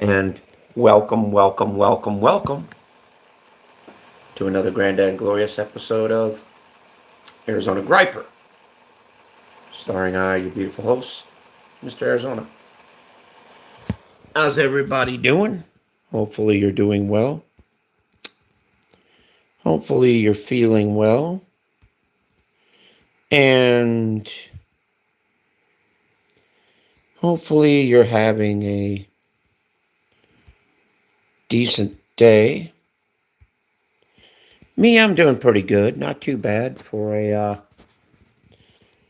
and welcome to another grand and glorious episode of Arizona Griper, starring I, your beautiful host, Mr. Arizona. How's everybody doing? Hopefully you're doing well. Hopefully you're feeling well. And hopefully you're having a decent day. Me, I'm doing pretty good. Not too bad for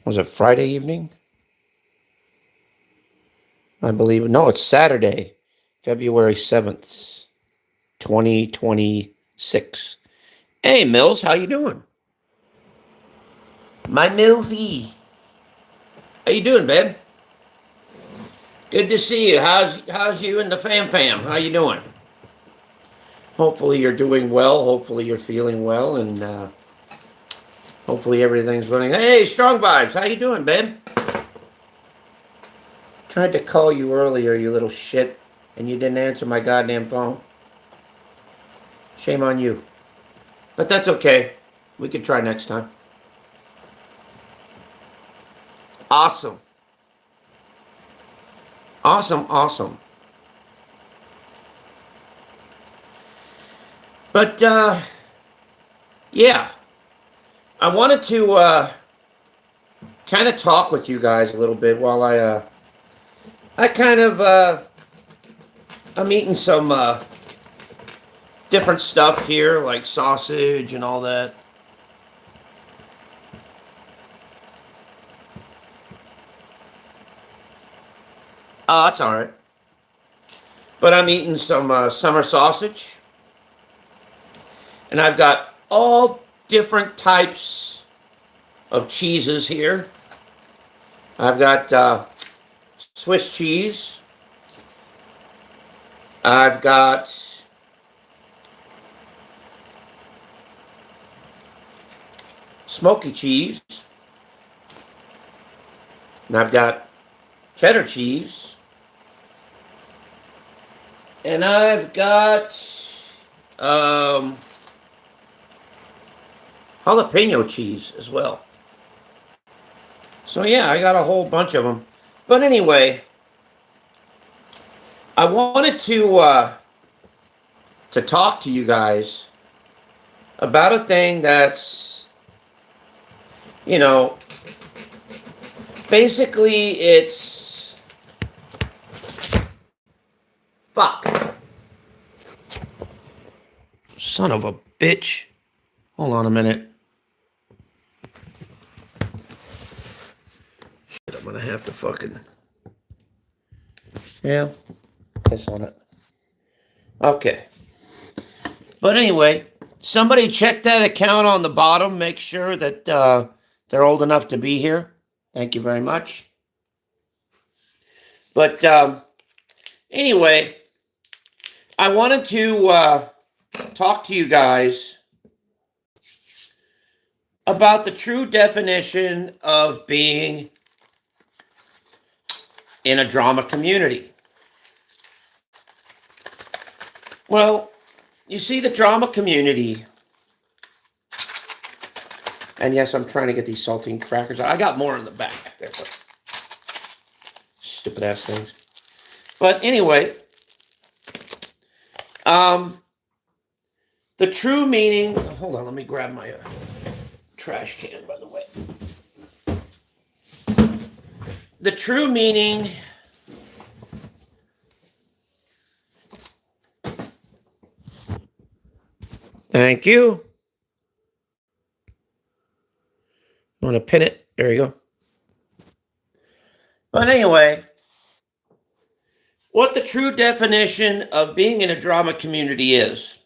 was it Friday evening? I believe. No, it's Saturday, February 7th, 2026. Hey, Mills, how you doing? My Millsy. How you doing, babe? Good to see you. How's you and the fam? How you doing? Hopefully you're doing well. Hopefully you're feeling well, and hopefully everything's running. Hey, Strong Vibes, how you doing, babe? Tried to call you earlier, you little shit, and you didn't answer my goddamn phone. Shame on you. But that's okay. We could try next time. Awesome. Awesome. But, yeah. I wanted to, kind of talk with you guys a little bit while I'm eating some, different stuff here, like sausage and all that. Oh, that's all right. But I'm eating some summer sausage. And I've got all different types of cheeses here. I've got Swiss cheese. I've got smoky cheese. And I've got cheddar cheese. And I've got jalapeno cheese as well. So yeah, I got a whole bunch of them. But anyway, I wanted to talk to you guys about a thing that's, you know, basically it's fuck. Son of a bitch. Hold on a minute. Shit, I'm gonna have to fucking... Yeah, piss on it. Okay. But anyway, somebody check that account on the bottom. Make sure that they're old enough to be here. Thank you very much. But anyway, I wanted to talk to you guys about the true definition of being in a drama community. Well, you see, the drama community, and yes, I'm trying to get these saltine crackers out. I got more in the back there, but stupid ass things. But anyway, the true meaning... Hold on, let me grab my trash can, by the way. The true meaning Thank you. I'm going to pin it. There you go. But anyway, what the true definition of being in a drama community is.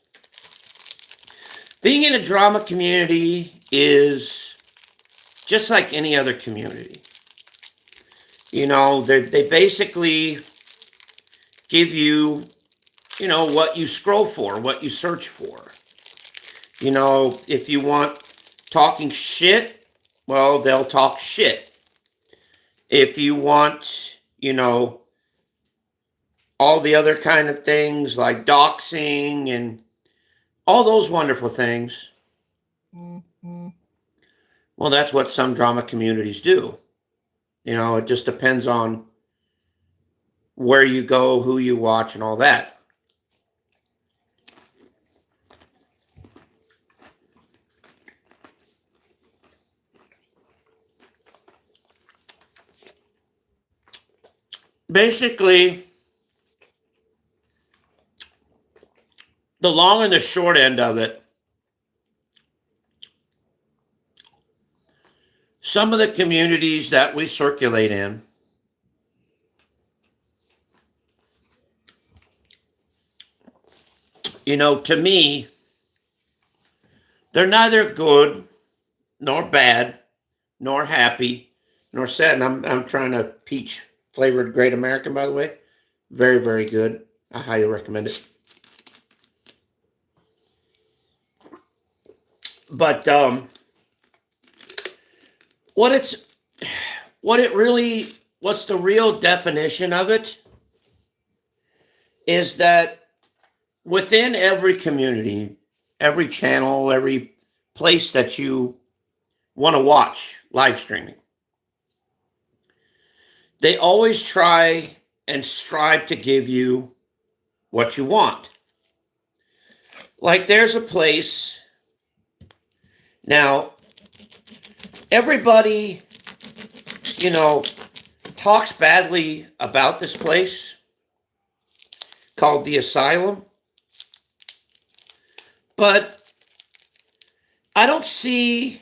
Being in a drama community is just like any other community. You know, they basically give you, you know, what you scroll for, what you search for. You know, if you want talking shit, well, they'll talk shit. If you want, you know, all the other kind of things like doxing and all those wonderful things. Well, that's what some drama communities do. It just depends on where you go, who you watch, and all that. Basically, the long and the short end of it, some of the communities that we circulate in, to me, they're neither good nor bad nor happy nor sad. And I'm trying a peach flavored Great American, by the way. Very, very good. I highly recommend it. But what's the real definition of it is that within every community, every channel, every place that you want to watch live streaming, they always try and strive to give you what you want. Like there's a place now, everybody, talks badly about this place called the Asylum, but I don't see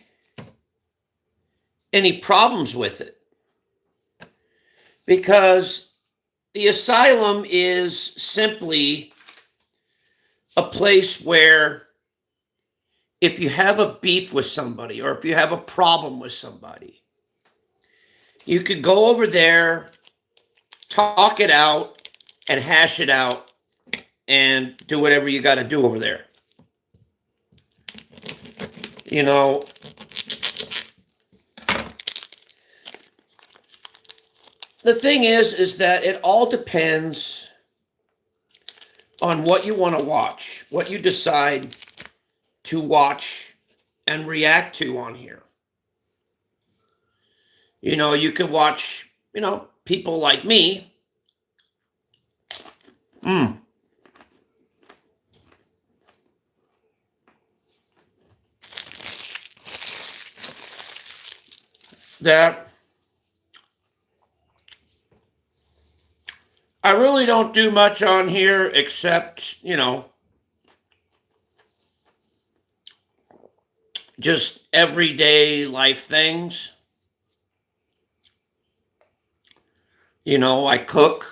any problems with it because the Asylum is simply a place where if you have a beef with somebody or if you have a problem with somebody, you could go over there, talk it out, and hash it out and do whatever you got to do over there. The thing is that it all depends on what you want to watch, what you decide to watch and react to on here. You could watch, people like me. That I really don't do much on here except, just everyday life things. I cook.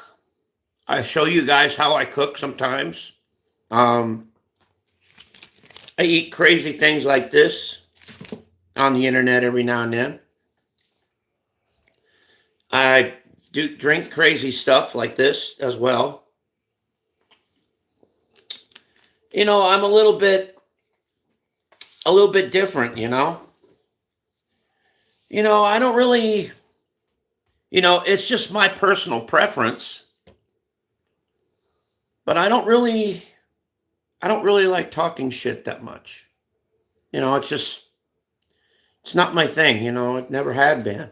I show you guys how I cook sometimes. I eat crazy things like this on the internet every now and then. I do drink crazy stuff like this as well. I'm a little bit different, I don't really, it's just my personal preference. But I don't really like talking shit that much. It's not my thing, it never had been,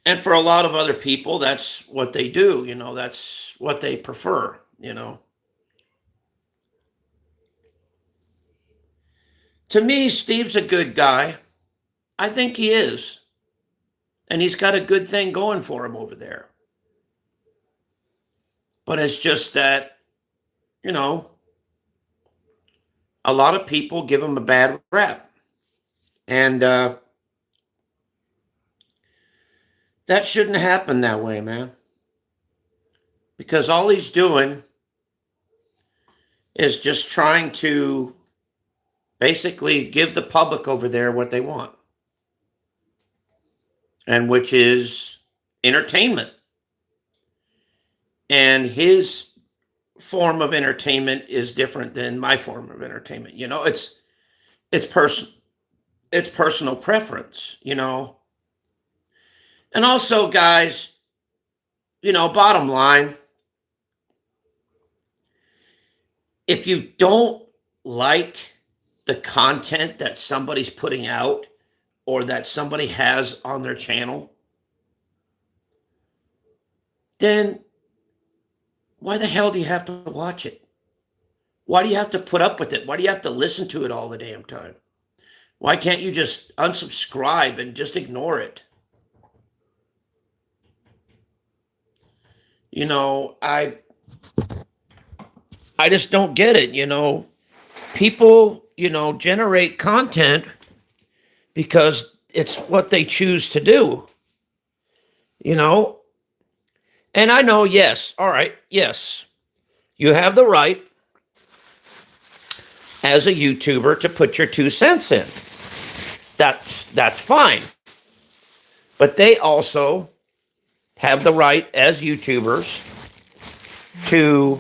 And for a lot of other people, that's what they do, that's what they prefer, To me, Steve's a good guy. I think he is. And he's got a good thing going for him over there. But it's just that, a lot of people give him a bad rap. And that shouldn't happen that way, man. Because all he's doing is just trying to basically give the public over there what they want. And which is entertainment. And his form of entertainment is different than my form of entertainment. It's personal preference, And also, guys, bottom line, if you don't like the content that somebody's putting out or that somebody has on their channel, then why the hell do you have to watch it? Why do you have to put up with it? Why do you have to listen to it all the damn time? Why can't you just unsubscribe and just ignore it? I just don't get it. People, generate content because it's what they choose to do, you know? And I know, yes, all right, yes, you have the right as a YouTuber to put your 2 cents in. That's fine. But they also have the right as YouTubers to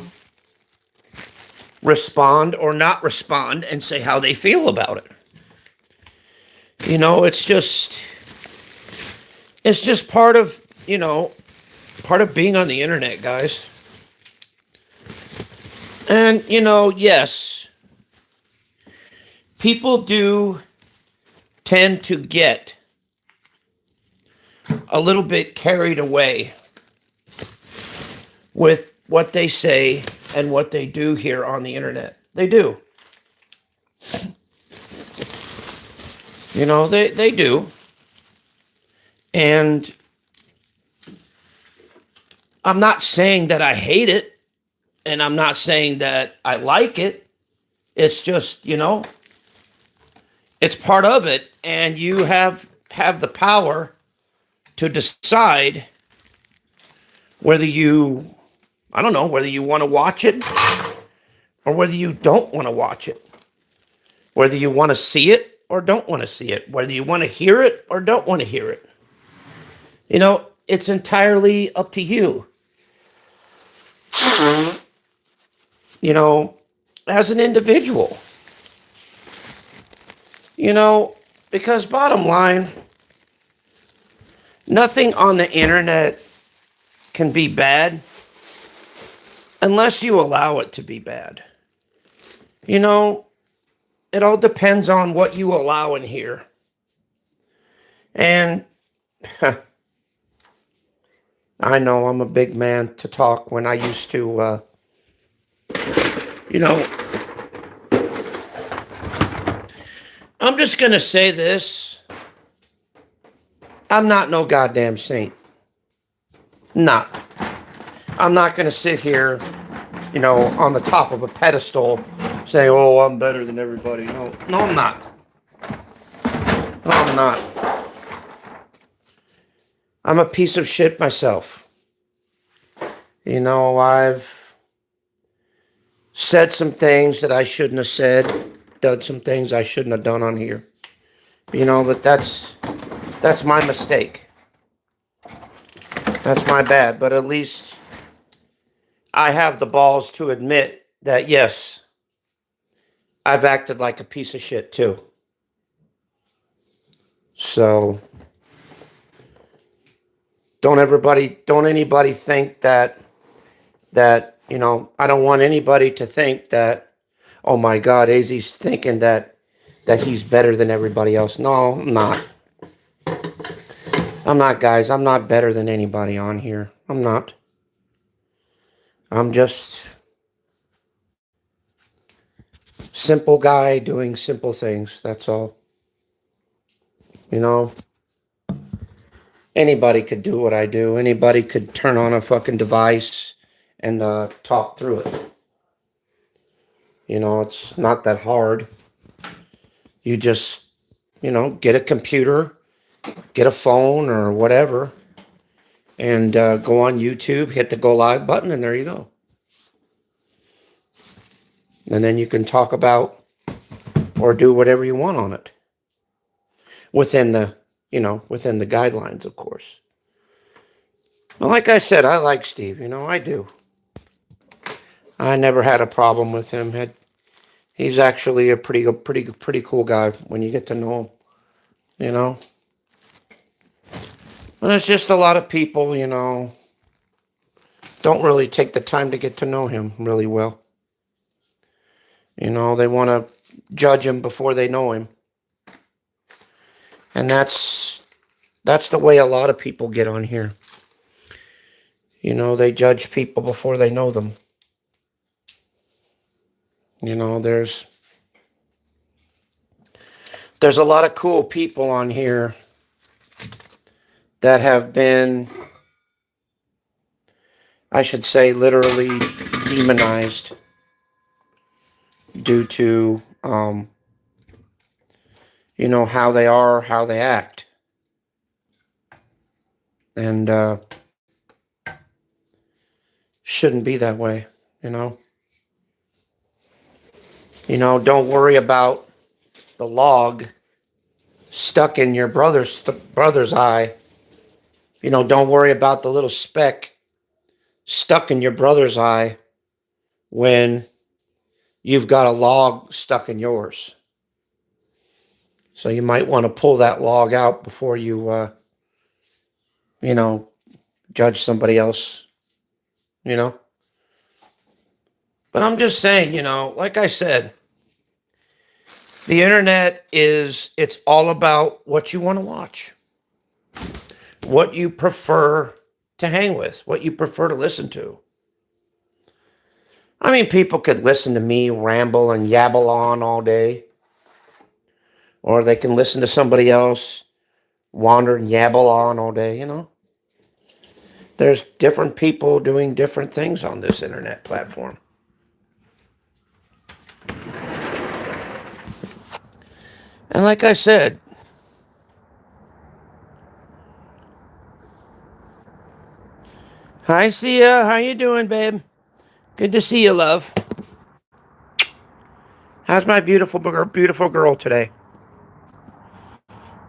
respond or not respond and say how they feel about it. It's just part of being on the internet, guys. And, yes, people do tend to get a little bit carried away with what they say and what they do here on the internet. They do. They do. And I'm not saying that I hate it, and I'm not saying that I like it. It's just, it's part of it, and you have the power to decide whether you want to watch it or whether you don't want to watch it, whether you want to see it or don't want to see it, whether you want to hear it or don't want to hear it. It's entirely up to you. As an individual. Because bottom line, nothing on the internet can be bad unless you allow it to be bad. It all depends on what you allow in here. And I know I'm a big man to talk when I used to, I'm just going to say this. I'm not no goddamn saint. Not. I'm not going to sit here, on the top of a pedestal saying, oh, I'm better than everybody. No, I'm not. No, I'm not. I'm a piece of shit myself. I've said some things that I shouldn't have said, done some things I shouldn't have done on here. But that's my mistake. That's my bad. But at least I have the balls to admit that, yes, I've acted like a piece of shit too. So don't anybody think that I don't want anybody to think that, oh my God, AZ's thinking that he's better than everybody else. No, I'm not. I'm not, guys. I'm not better than anybody on here. I'm not. I'm just simple guy doing simple things. That's all. Anybody could do what I do. Anybody could turn on a fucking device and talk through it. It's not that hard. You just, get a computer, get a phone or whatever, and go on YouTube, hit the go live button, and there you go. And then you can talk about or do whatever you want on it. Within the guidelines, of course. Well, like I said, I like Steve, I do. I never had a problem with him. He's actually a pretty cool guy when you get to know him, But it's just a lot of people, don't really take the time to get to know him really well. You know, they want to judge him before they know him. And that's the way a lot of people get on here. You know, they judge people before they know them. You know, there's a lot of cool people on here that have been, I should say, literally demonized due to, you know, how they are, how they act. And shouldn't be that way, you know. You know, don't worry about the log stuck in your brother's eye. You know, don't worry about the little speck stuck in your brother's eye when you've got a log stuck in yours. So you might want to pull that log out before you, you know, judge somebody else, you know. But I'm just saying, you know, like I said, the internet it's all about what you want to watch, what you prefer to hang with, what you prefer to listen to. I mean, people could listen to me ramble and yabble on all day, or they can listen to somebody else wander and yabble on all day, you know. There's different people doing different things on this internet platform. And like I said, hi, Sia. How you doing, babe? Good to see you, love. How's my beautiful girl today?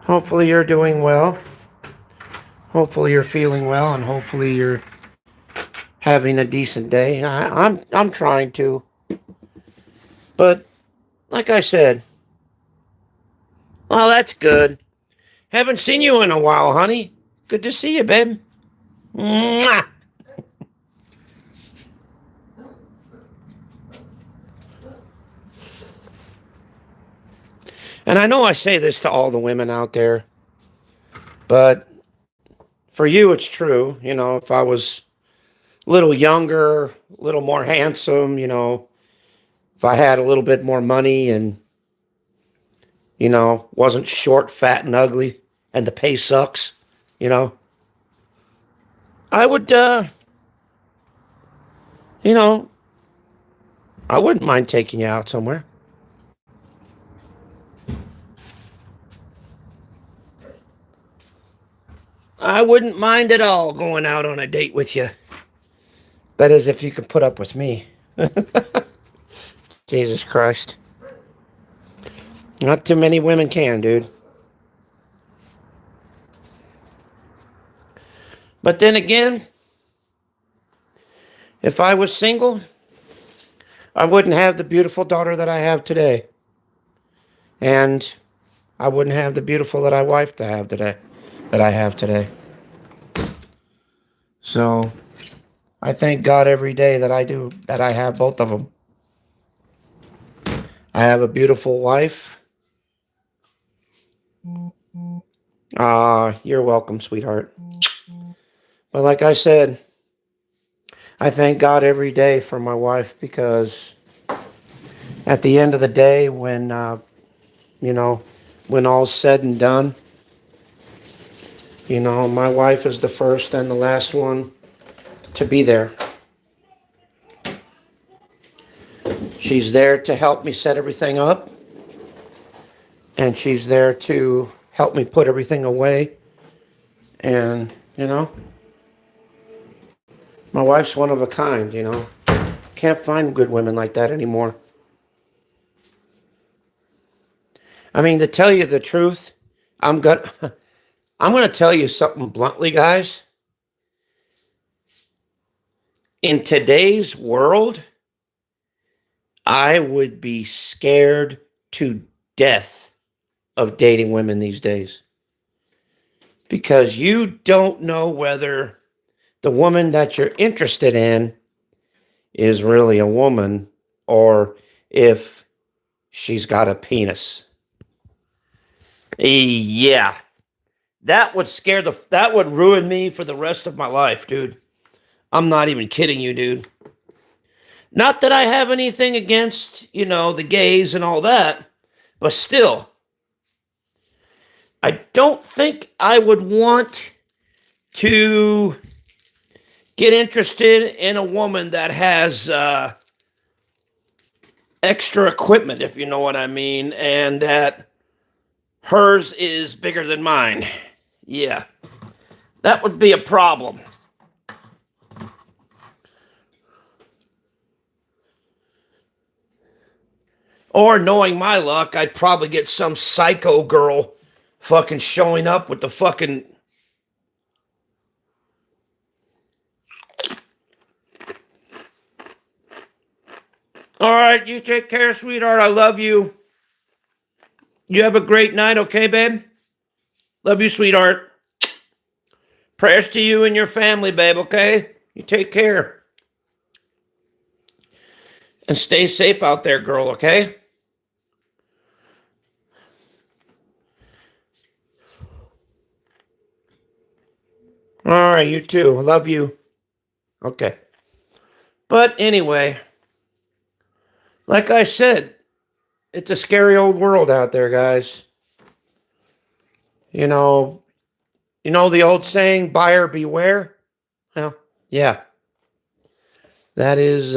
Hopefully you're doing well. Hopefully you're feeling well, and hopefully you're having a decent day. I'm trying to. But like I said, well, that's good. Haven't seen you in a while, honey. Good to see you, babe. Mwah! And I know I say this to all the women out there, but for you, it's true. You know, if I was a little younger, a little more handsome, you know, if I had a little bit more money and, you know, wasn't short, fat, and ugly, and the pay sucks, you know, I would, you know, I wouldn't mind taking you out somewhere. I wouldn't mind at all going out on a date with you. That is, if you could put up with me. Jesus Christ. Not too many women can, dude. But then again, if I was single, I wouldn't have the beautiful daughter that I have today. And I wouldn't have the beautiful wife that I have today. So I thank God every day that I have both of them. I have a beautiful wife. You're welcome, sweetheart. But like I said, I thank God every day for my wife, because at the end of the day, when, you know, when all's said and done, you know, my wife is the first and the last one to be there. She's there to help me set everything up, and she's there to help me put everything away. And, you know, my wife's one of a kind, you know. Can't find good women like that anymore. I mean, to tell you the truth, I'm going to tell you something bluntly, guys. In today's world, I would be scared to death of dating women these days. Because you don't know whether the woman that you're interested in is really a woman, or if she's got a penis. Yeah. That would ruin me for the rest of my life, dude. I'm not even kidding you, dude. Not that I have anything against, the gays and all that, but still, I don't think I would want to get interested in a woman that has extra equipment, if you know what I mean, and that hers is bigger than mine. Yeah, that would be a problem. Or knowing my luck, I'd probably get some psycho girl fucking showing up with the fucking... All right, you take care, sweetheart. I love you. You have a great night, okay, babe? Love you, sweetheart. Prayers to you and your family, babe, okay? You take care. And stay safe out there, girl, okay? All right, you too. I love you. Okay. But anyway, like I said, it's a scary old world out there, guys. You know the old saying, buyer beware? Well, yeah. That is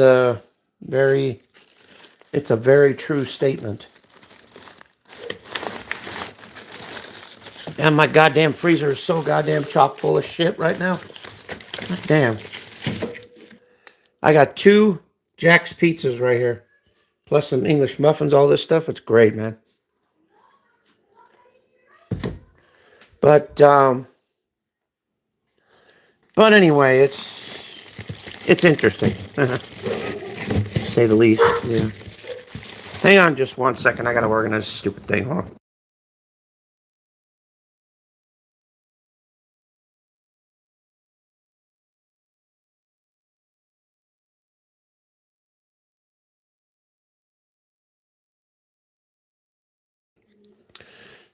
it's a very true statement. And my goddamn freezer is so goddamn chock full of shit right now. God damn. I got 2 Jack's pizzas right here. Plus some English muffins, all this stuff. It's great, man. But anyway, it's interesting. To say the least. Yeah. Hang on just one second. I gotta organize this stupid thing. Hold on.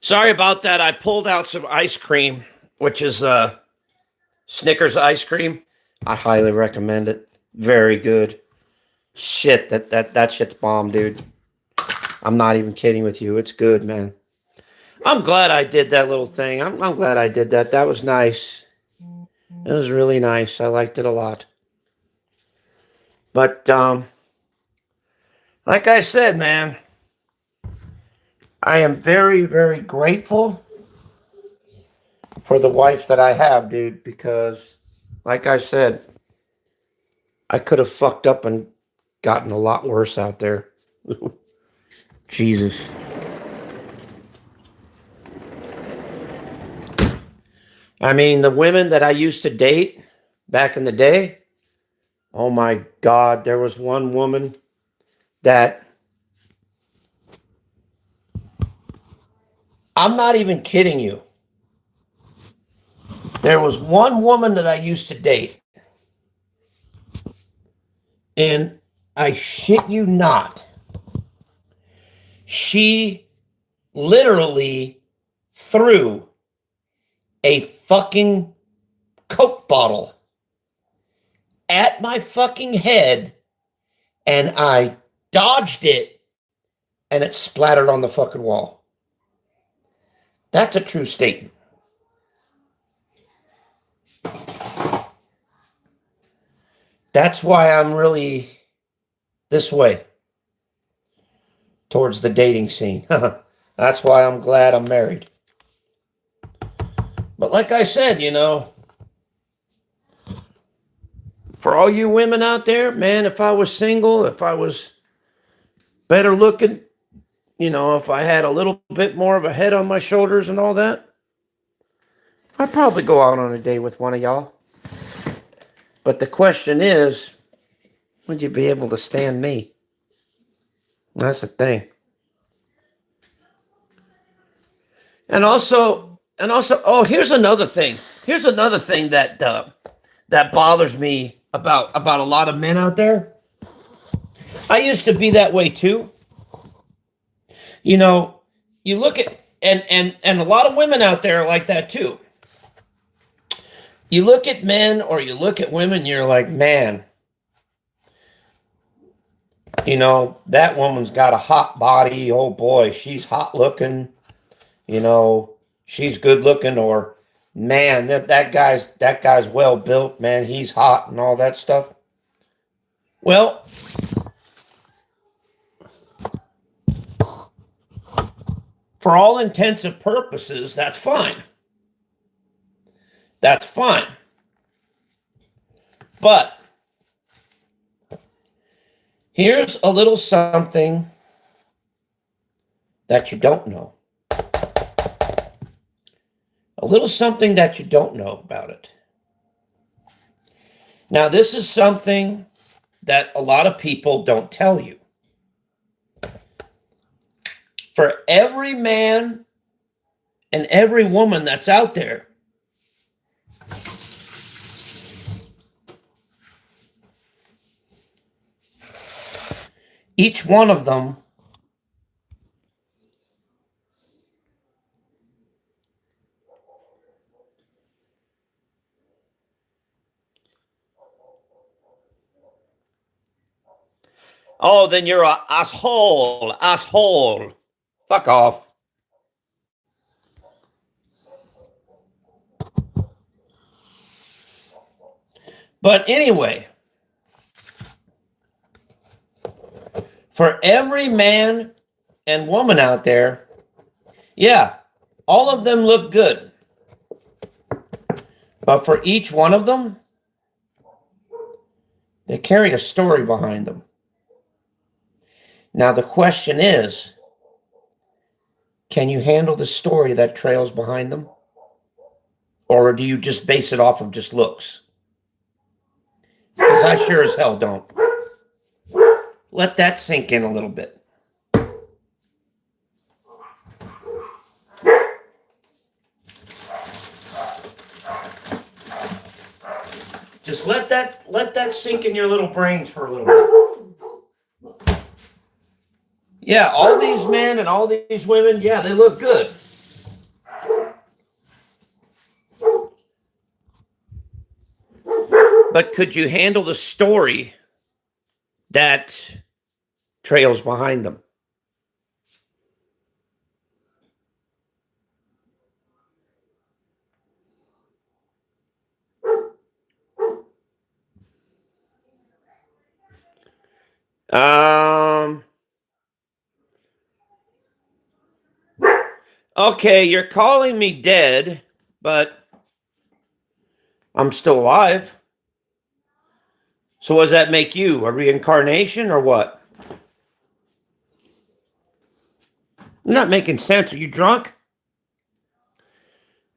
Sorry about that. I pulled out some ice cream, which is Snickers ice cream. I highly recommend it. Very good. Shit, that shit's bomb, dude. I'm not even kidding with you. It's good, man. I'm glad I did that little thing. I'm glad I did that. That was nice. It was really nice. I liked it a lot. But like I said, man, I am very, very grateful for the wife that I have, dude, because like I said, I could have fucked up and gotten a lot worse out there. Jesus. I mean, the women that I used to date back in the day, oh my God, there was one woman that, I'm not even kidding you. There was one woman that I used to date, and I shit you not, she literally threw a fucking Coke bottle at my fucking head, and I dodged it, and it splattered on the fucking wall. That's a true statement. That's why I'm really this way towards the dating scene. That's why I'm glad I'm married. But like I said, for all you women out there, man, if I was single, if I was better looking, if I had a little bit more of a head on my shoulders and all that, I'd probably go out on a date with one of y'all. But the question is, would you be able to stand me? That's the thing. And also, oh, here's another thing. Here's another thing that that bothers me about a lot of men out there. I used to be that way too. You know, you look at and a lot of women out there are like that too. You look at men or you look at women, you're like, man, you know, that woman's got a hot body. Oh boy, she's hot looking. You know, she's good looking, or man, that guy's well built, man, he's hot and all that stuff. Well, for all intents and purposes, that's fine. That's fine. But here's a little something that you don't know. A little something that you don't know about it. Now, this is something that a lot of people don't tell you. For every man and every woman that's out there, each one of them oh, then you're a asshole. Fuck off. But anyway, for every man and woman out there, yeah, all of them look good. But for each one of them, they carry a story behind them. Now the question is, can you handle the story that trails behind them? Or do you just base it off of just looks? Because I sure as hell don't. Let that sink in a little bit. Just let that sink in your little brains for a little bit. Yeah, all these men and all these women, yeah, they look good. But could you handle the story that trails behind them? Okay, you're calling me dead, but I'm still alive. So what does that make you? A reincarnation or what? You're not making sense. Are you drunk?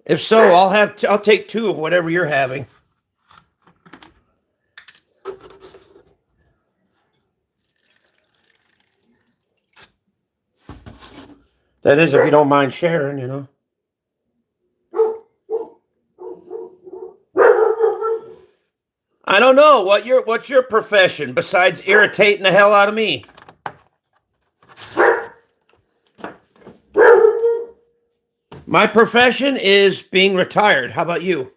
If so, I'll take 2 of whatever you're having. That is, if you don't mind sharing, you know. I don't know what's your profession besides irritating the hell out of me. My profession is being retired. How about you?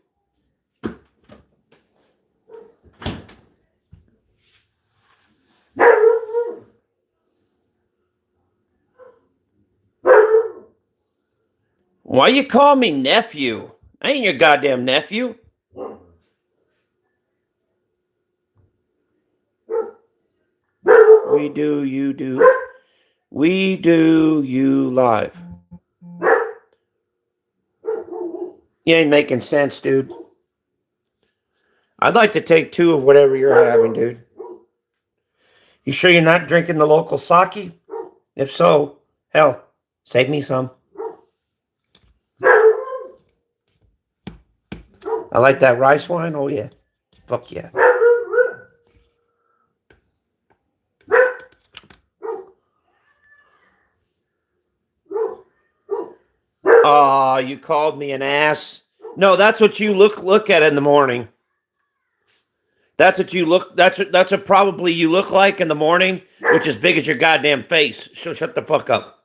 Why you call me nephew? I ain't your goddamn nephew. We do, you do. We do, you live. You ain't making sense, dude. I'd like to take 2 of whatever you're having, dude. You sure you're not drinking the local sake? If so, hell, save me some. I like that rice wine. Oh, yeah. Fuck yeah. Aw, you called me an ass. No, that's what you look at in the morning. That's what you look. That's what probably you look like in the morning, which is big as your goddamn face. So shut the fuck up.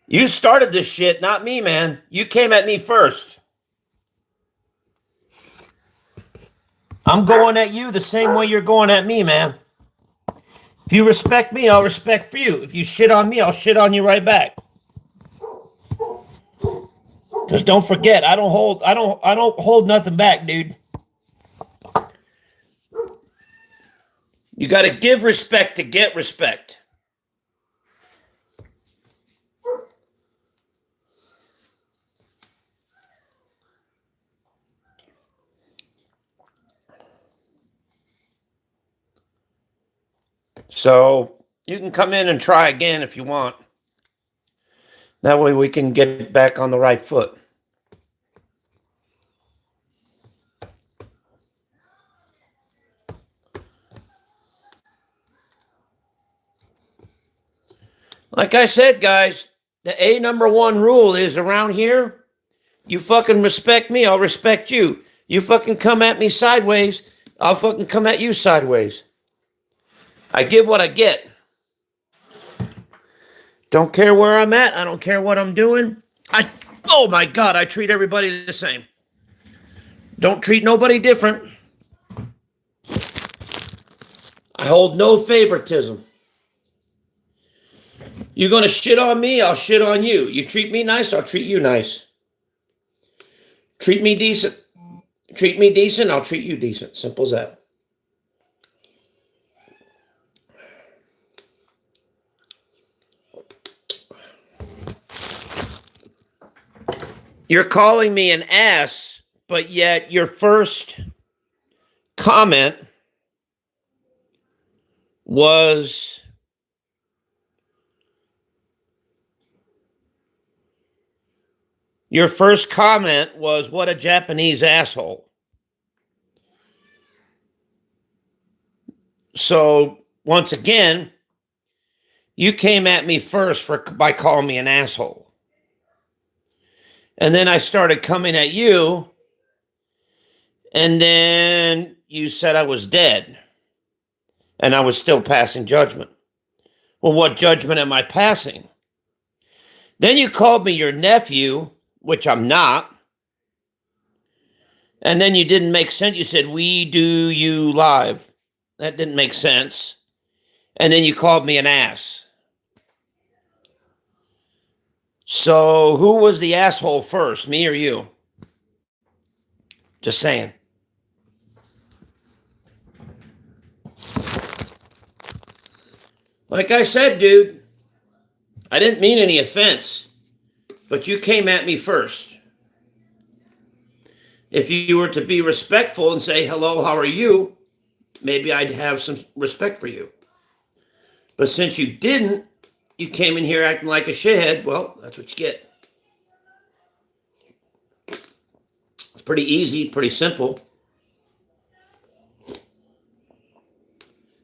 You started this shit, not me, man. You came at me first. I'm going at you the same way you're going at me, man. If you respect me, I'll respect you. If you shit on me, I'll shit on you right back. Because don't forget, I don't hold nothing back, dude. You got to give respect to get respect. So you can come in and try again if you want. That way we can get back on the right foot. Like I said, guys, the number one rule is around here, you fucking respect me, I'll respect you. You fucking come at me sideways, I'll fucking come at you sideways. I give what I get. Don't care where I'm at. I don't care what I'm doing. Oh my God, I treat everybody the same. Don't treat nobody different. I hold no favoritism. You're going to shit on me, I'll shit on you. You treat me nice, I'll treat you nice. Treat me decent, I'll treat you decent. Simple as that. You're calling me an ass, but yet your first comment was what a Japanese asshole. So once again, you came at me first by calling me an asshole. And then I started coming at you, and then you said I was dead, and I was still passing judgment. Well, what judgment am I passing? Then you called me your nephew, which I'm not, and then you didn't make sense. You said, we do you live. That didn't make sense. And then you called me an ass. So who was the asshole first, me or you? Just saying. Like I said, dude, I didn't mean any offense, but you came at me first. If you were to be respectful and say, hello, how are you? Maybe I'd have some respect for you. But since you didn't, you came in here acting like a shithead. Well, that's what you get. It's pretty easy, pretty simple.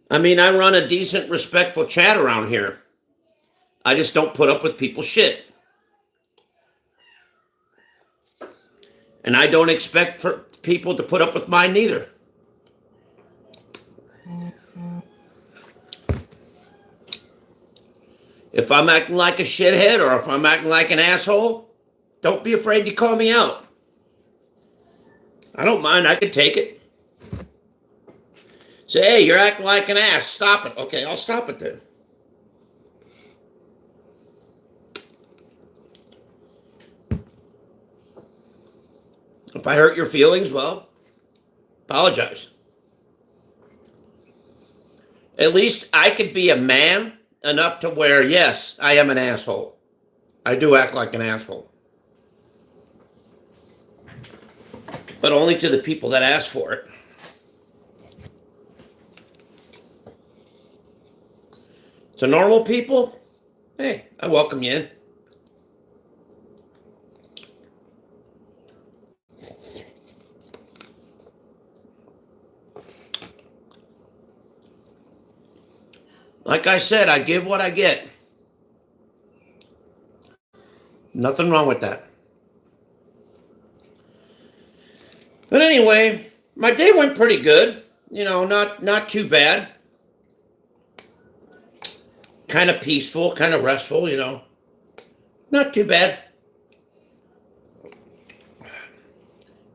I mean, I run a decent, respectful chat around here. I just don't put up with people's shit. And I don't expect for people to put up with mine neither. If I'm acting like a shithead or if I'm acting like an asshole, don't be afraid to call me out. I don't mind. I can take it. Say, hey, you're acting like an ass. Stop it. Okay, I'll stop it then. If I hurt your feelings, well, apologize. At least I could be a man enough to where, yes, I am an asshole. I do act like an asshole. But only to the people that ask for it. To normal people, hey, I welcome you in. Like I said, I give what I get. Nothing wrong with that. But anyway, my day went pretty good. You know, not too bad. Kind of peaceful, kind of restful, you know. Not too bad.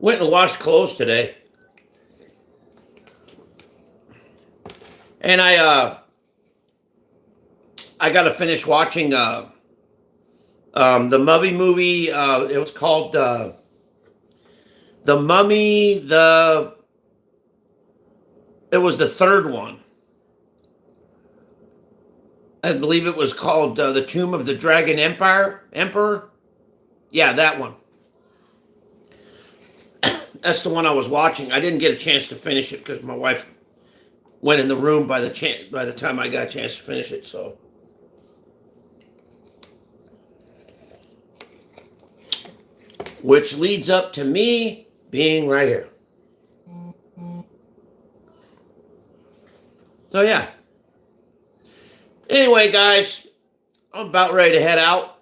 Went and washed clothes today. And I got to finish watching the Mummy movie. It was called The Mummy. It was the third one. I believe it was called The Tomb of the Dragon Emperor. Yeah, that one. That's the one I was watching. I didn't get a chance to finish it because my wife went in the room by the time I got a chance to finish it. So, which leads up to me being right here. So yeah. Anyway, guys, I'm about ready to head out.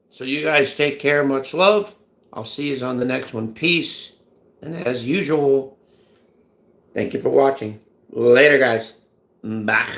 So you guys take care. Much love. I'll see you on the next one. Peace. And as usual, thank you for watching. Later, guys. Bye.